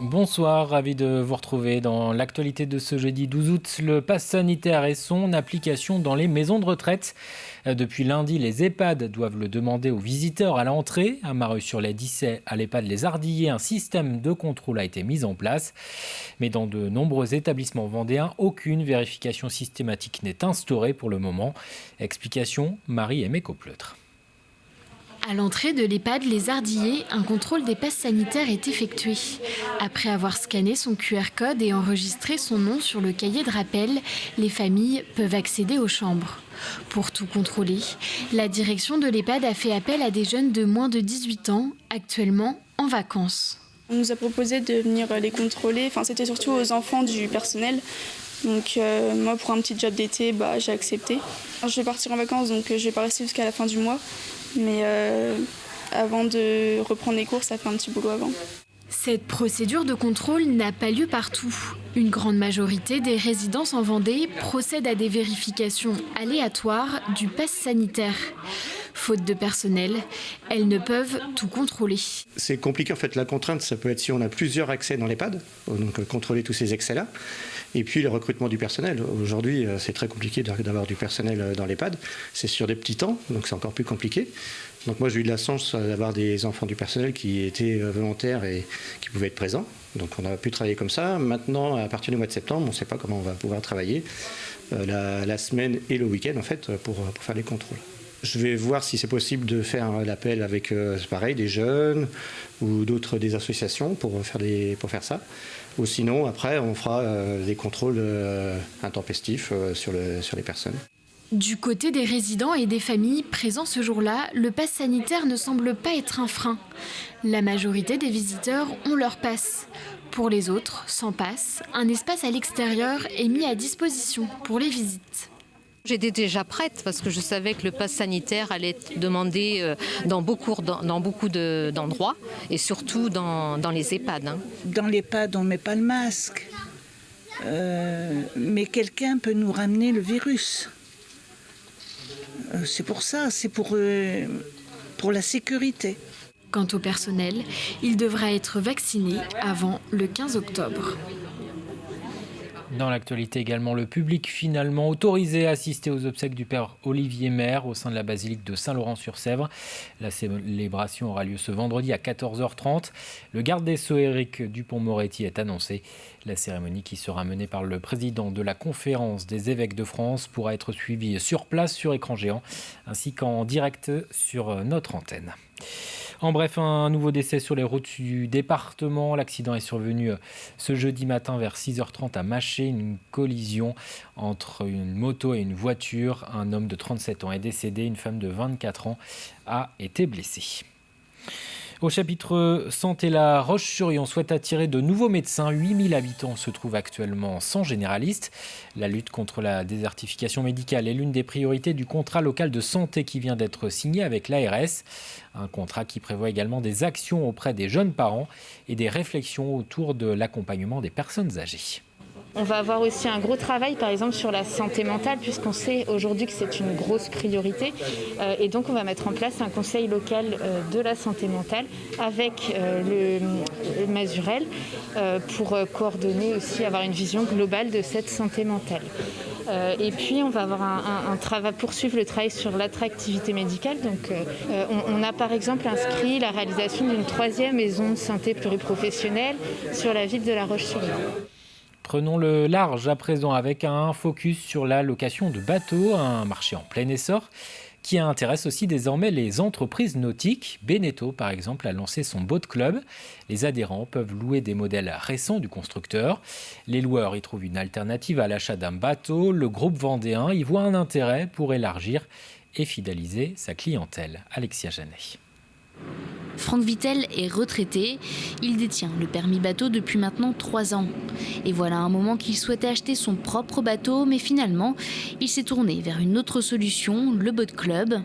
Bonsoir, ravi de vous retrouver dans l'actualité de ce jeudi 12 août. Le pass sanitaire et son application dans les maisons de retraite. Depuis lundi, les EHPAD doivent le demander aux visiteurs à l'entrée. À Mareuil-sur-les-Dissay, à l'EHPAD Les Ardillers, un système de contrôle a été mis en place. Mais dans de nombreux établissements vendéens, aucune vérification systématique n'est instaurée pour le moment. Explication, Marie-Aimée Copleutre. À l'entrée de l'EHPAD Les Ardillers, un contrôle des passes sanitaires est effectué. Après avoir scanné son QR code et enregistré son nom sur le cahier de rappel, les familles peuvent accéder aux chambres. Pour tout contrôler, la direction de l'EHPAD a fait appel à des jeunes de moins de 18 ans, actuellement en vacances. On nous a proposé de venir les contrôler, c'était surtout aux enfants du personnel. Donc moi, pour un petit job d'été, j'ai accepté. Je vais partir en vacances, donc je ne vais pas rester jusqu'à la fin du mois. Mais avant de reprendre les cours, ça fait un petit boulot avant. Cette procédure de contrôle n'a pas lieu partout. Une grande majorité des résidences en Vendée procèdent à des vérifications aléatoires du pass sanitaire. Faute de personnel, elles ne peuvent tout contrôler. C'est compliqué en fait. La contrainte, ça peut être si on a plusieurs accès dans l'EHPAD, donc contrôler tous ces accès-là. Et puis le recrutement du personnel. Aujourd'hui, c'est très compliqué d'avoir du personnel dans l'EHPAD. C'est sur des petits temps, donc c'est encore plus compliqué. Donc moi, j'ai eu de la chance d'avoir des enfants du personnel qui étaient volontaires et qui pouvaient être présents. Donc on a pu travailler comme ça. Maintenant, à partir du mois de septembre, on ne sait pas comment on va pouvoir travailler la semaine et le week-end en fait pour faire les contrôles. Je vais voir si c'est possible de faire l'appel avec pareil, des jeunes ou des associations pour faire ça. Ou sinon, après, on fera des contrôles intempestifs sur les personnes. Du côté des résidents et des familles présents ce jour-là, le pass sanitaire ne semble pas être un frein. La majorité des visiteurs ont leur pass. Pour les autres, sans pass, un espace à l'extérieur est mis à disposition pour les visites. J'étais déjà prête parce que je savais que le pass sanitaire allait être demandé dans beaucoup d'endroits et surtout dans les EHPAD. Dans l'EHPAD, on ne met pas le masque. Mais quelqu'un peut nous ramener le virus. C'est pour ça, c'est pour la sécurité. Quant au personnel, il devra être vacciné avant le 15 octobre. Dans l'actualité également, le public finalement autorisé à assister aux obsèques du père Olivier Maire au sein de la basilique de Saint-Laurent-sur-Sèvre. La célébration aura lieu ce vendredi à 14h30. Le garde des Sceaux Éric Dupond-Moretti est annoncé. La cérémonie qui sera menée par le président de la Conférence des évêques de France pourra être suivie sur place sur écran géant ainsi qu'en direct sur notre antenne. En bref, un nouveau décès sur les routes du département. L'accident est survenu ce jeudi matin vers 6h30 à Maché. Une collision entre une moto et une voiture. Un homme de 37 ans est décédé. Une femme de 24 ans a été blessée. Au chapitre santé, la Roche-sur-Yon souhaite attirer de nouveaux médecins. 8000 habitants se trouvent actuellement sans généraliste. La lutte contre la désertification médicale est l'une des priorités du contrat local de santé qui vient d'être signé avec l'ARS. Un contrat qui prévoit également des actions auprès des jeunes parents et des réflexions autour de l'accompagnement des personnes âgées. On va avoir aussi un gros travail, par exemple, sur la santé mentale, puisqu'on sait aujourd'hui que c'est une grosse priorité. Et donc, on va mettre en place un conseil local de la santé mentale avec le Mazurel pour coordonner aussi, avoir une vision globale de cette santé mentale. Et puis, on va avoir un travail, poursuivre le travail sur l'attractivité médicale. Donc, on a par exemple inscrit la réalisation d'une 3e maison de santé pluriprofessionnelle sur la ville de La Roche-sur-Yon. Prenons le large à présent avec un focus sur la location de bateaux, un marché en plein essor qui intéresse aussi désormais les entreprises nautiques. Beneteau, par exemple, a lancé son boat club. Les adhérents peuvent louer des modèles récents du constructeur. Les loueurs y trouvent une alternative à l'achat d'un bateau. Le groupe vendéen y voit un intérêt pour élargir et fidéliser sa clientèle. Alexia Janet. Franck Vittel est retraité. Il détient le permis bateau depuis maintenant 3 ans. Et voilà un moment qu'il souhaitait acheter son propre bateau, mais finalement, il s'est tourné vers une autre solution, le boat club.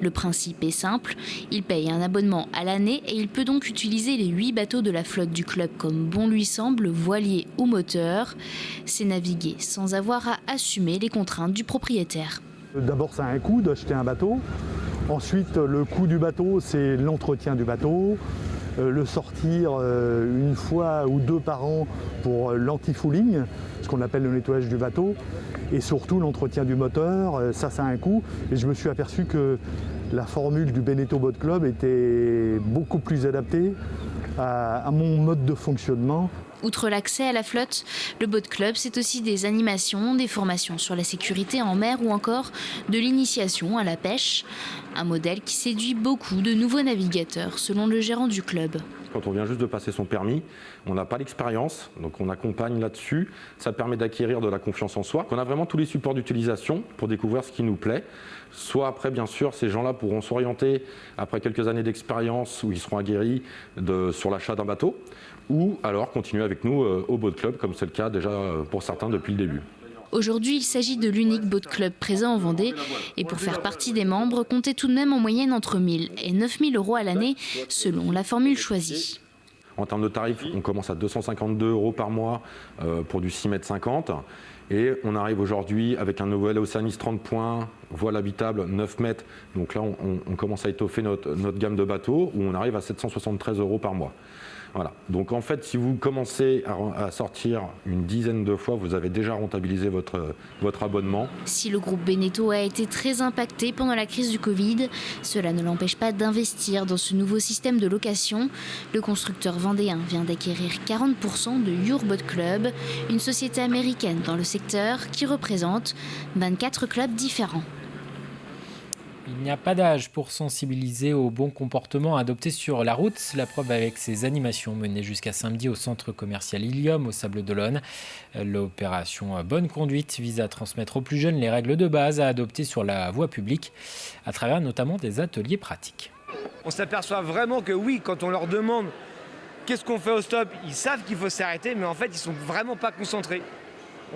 Le principe est simple, il paye un abonnement à l'année et il peut donc utiliser les 8 bateaux de la flotte du club comme bon lui semble, voilier ou moteur. C'est naviguer sans avoir à assumer les contraintes du propriétaire. D'abord, ça a un coût d'acheter un bateau. Ensuite, le coût du bateau, c'est l'entretien du bateau, le sortir une fois ou deux par an pour l'anti-fouling, ce qu'on appelle le nettoyage du bateau, et surtout l'entretien du moteur, ça a un coût. Et je me suis aperçu que la formule du Beneteau Boat Club était beaucoup plus adaptée à mon mode de fonctionnement. Outre l'accès à la flotte, le Boat Club, c'est aussi des animations, des formations sur la sécurité en mer ou encore de l'initiation à la pêche. Un modèle qui séduit beaucoup de nouveaux navigateurs, selon le gérant du club. Quand on vient juste de passer son permis, on n'a pas l'expérience, donc on accompagne là-dessus. Ça permet d'acquérir de la confiance en soi. On a vraiment tous les supports d'utilisation pour découvrir ce qui nous plaît. Soit après, bien sûr, ces gens-là pourront s'orienter après quelques années d'expérience où ils seront aguerris sur l'achat d'un bateau, ou alors continuer avec nous au Boat Club, comme c'est le cas déjà pour certains depuis le début. Aujourd'hui, il s'agit de l'unique boat club présent en Vendée. Et pour faire partie des membres, comptez tout de même en moyenne entre 1 000 et 9 000 € à l'année, selon la formule choisie. En termes de tarifs, on commence à 252 € par mois pour du 6,50 m. Et on arrive aujourd'hui avec un nouvel Oceanis 30 points, voile habitable 9 mètres. Donc là, on commence à étoffer notre gamme de bateaux où on arrive à 773 € par mois. Voilà. Donc en fait, si vous commencez à sortir une dizaine de fois, vous avez déjà rentabilisé votre abonnement. Si le groupe Beneteau a été très impacté pendant la crise du Covid, cela ne l'empêche pas d'investir dans ce nouveau système de location. Le constructeur vendéen vient d'acquérir 40% de Your Boat Club, une société américaine dans le secteur qui représente 24 clubs différents. Il n'y a pas d'âge pour sensibiliser au bon comportement adopté sur la route. La preuve avec ces animations menées jusqu'à samedi au centre commercial Ilium, au Sables d'Olonne. L'opération Bonne Conduite vise à transmettre aux plus jeunes les règles de base à adopter sur la voie publique, à travers notamment des ateliers pratiques. On s'aperçoit vraiment que oui, quand on leur demande qu'est-ce qu'on fait au stop, ils savent qu'il faut s'arrêter, mais en fait, ils ne sont vraiment pas concentrés.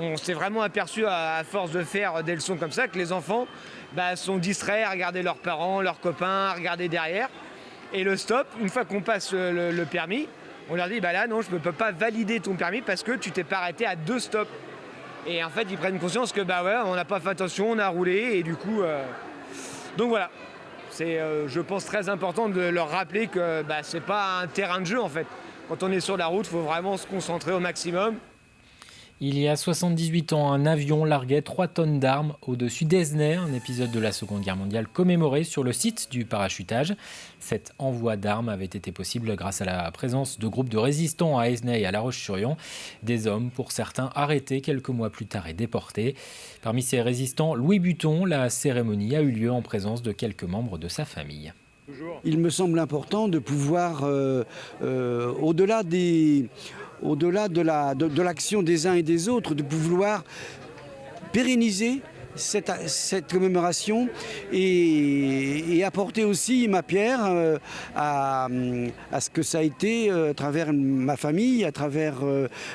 On s'est vraiment aperçu à force de faire des leçons comme ça que les enfants sont distraits à regarder leurs parents, leurs copains, à regarder derrière. Et le stop, une fois qu'on passe le permis, on leur dit là non, je ne peux pas valider ton permis parce que tu t'es pas arrêté à 2 stops. Et en fait, ils prennent conscience que on n'a pas fait attention, on a roulé et du coup... Donc voilà, c'est je pense très important de leur rappeler que c'est pas un terrain de jeu en fait. Quand on est sur la route, il faut vraiment se concentrer au maximum. Il y a 78 ans, un avion larguait 3 tonnes d'armes au-dessus d'Esnay, un épisode de la Seconde Guerre mondiale commémoré sur le site du parachutage. Cet envoi d'armes avait été possible grâce à la présence de groupes de résistants à Esnay et à La Roche-sur-Yon. Des hommes, pour certains, arrêtés quelques mois plus tard et déportés. Parmi ces résistants, Louis Buton, la cérémonie a eu lieu en présence de quelques membres de sa famille. Il me semble important de pouvoir, au-delà de l'action des uns et des autres, de pouvoir pérenniser cette commémoration et apporter aussi ma pierre à ce que ça a été à travers ma famille, à travers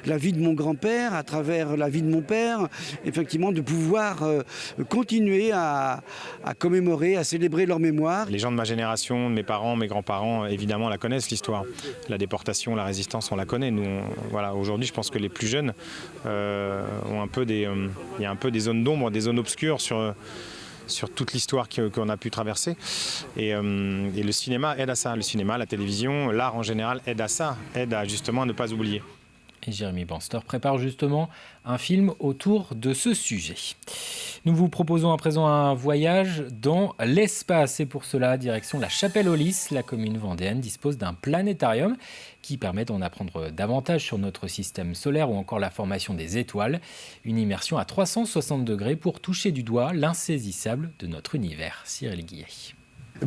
la vie de mon grand-père, à travers la vie de mon père, effectivement de pouvoir continuer à commémorer, à célébrer leur mémoire. Les gens de ma génération, de mes parents, mes grands-parents, évidemment la connaissent l'histoire. La déportation, la résistance, on la connaît. Nous, voilà, aujourd'hui, je pense que les plus jeunes ont un peu il y a un peu des zones d'ombre, des zones obscures sur toute l'histoire qu'on a pu traverser. Et le cinéma aide à ça. Le cinéma, la télévision, l'art en général aide à ça, aide à justement ne pas oublier. Et Jérémy Banster prépare justement un film autour de ce sujet. Nous vous proposons à présent un voyage dans l'espace. Et pour cela, direction la Chapelle-aux-Lys. La commune vendéenne dispose d'un planétarium qui permet d'en apprendre davantage sur notre système solaire ou encore la formation des étoiles. Une immersion à 360 degrés pour toucher du doigt l'insaisissable de notre univers. Cyril Guillet.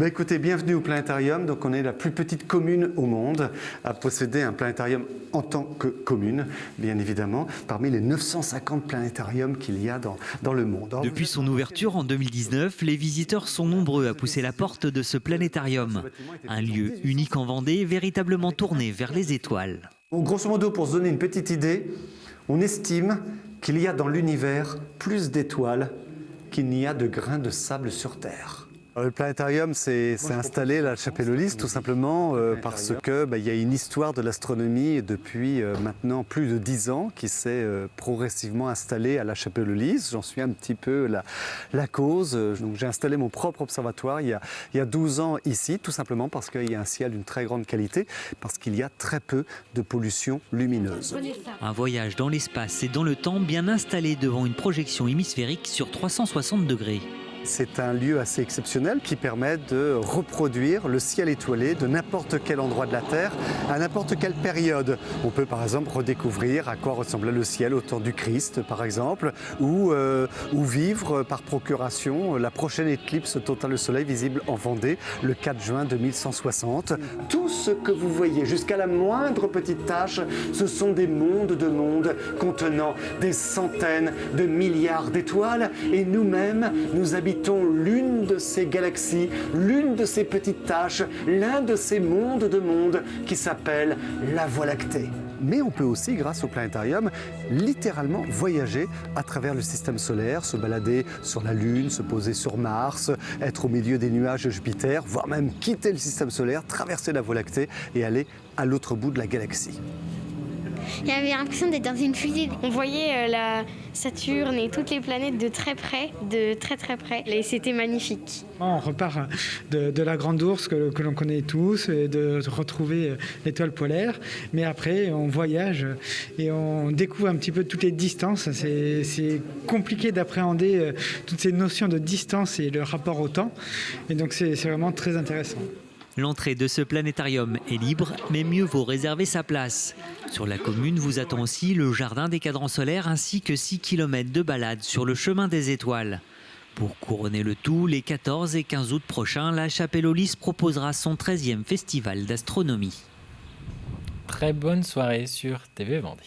Écoutez, bienvenue au planétarium. Donc on est la plus petite commune au monde à posséder un planétarium en tant que commune, bien évidemment, parmi les 950 planétariums qu'il y a dans le monde. Depuis son ouverture en 2019, les visiteurs sont nombreux à pousser la porte de ce planétarium. Un lieu unique en Vendée, véritablement tourné vers les étoiles. Bon, grosso modo, pour se donner une petite idée, on estime qu'il y a dans l'univers plus d'étoiles qu'il n'y a de grains de sable sur Terre. Le planétarium s'est installé à la Chapelle-aux-Lys tout simplement parce que y a une histoire de l'astronomie depuis maintenant plus de 10 ans qui s'est progressivement installée à la Chapelle-aux-Lys. J'en suis un petit peu la cause. Donc j'ai installé mon propre observatoire il y a 12 ans ici, tout simplement parce qu'il y a un ciel d'une très grande qualité, parce qu'il y a très peu de pollution lumineuse. Un voyage dans l'espace et dans le temps bien installé devant une projection hémisphérique sur 360 degrés. C'est un lieu assez exceptionnel qui permet de reproduire le ciel étoilé de n'importe quel endroit de la Terre à n'importe quelle période. On peut par exemple redécouvrir à quoi ressemblait le ciel au temps du Christ par exemple, ou vivre par procuration la prochaine éclipse totale de soleil visible en Vendée le 4 juin 2160. Tout ce que vous voyez jusqu'à la moindre petite tache, ce sont des mondes de mondes contenant des centaines de milliards d'étoiles et nous-mêmes, nous habitons l'une de ces galaxies, l'une de ces petites taches, l'un de ces mondes de mondes qui s'appelle la Voie lactée. Mais on peut aussi, grâce au planétarium, littéralement voyager à travers le système solaire, se balader sur la Lune, se poser sur Mars, être au milieu des nuages de Jupiter, voire même quitter le système solaire, traverser la Voie lactée et aller à l'autre bout de la galaxie. J'avais l'impression d'être dans une fusée. On voyait la Saturne et toutes les planètes de très près, et c'était magnifique. On repart de la Grande Ourse que l'on connaît tous, et de retrouver l'étoile polaire, mais après on voyage et on découvre un petit peu toutes les distances. C'est compliqué d'appréhender toutes ces notions de distance et le rapport au temps, et donc c'est vraiment très intéressant. L'entrée de ce planétarium est libre, mais mieux vaut réserver sa place. Sur la commune vous attend aussi le jardin des cadrans solaires ainsi que 6 km de balade sur le chemin des étoiles. Pour couronner le tout, les 14 et 15 août prochains, la Chapelle-aux-Lys proposera son 13e festival d'astronomie. Très bonne soirée sur TV Vendée.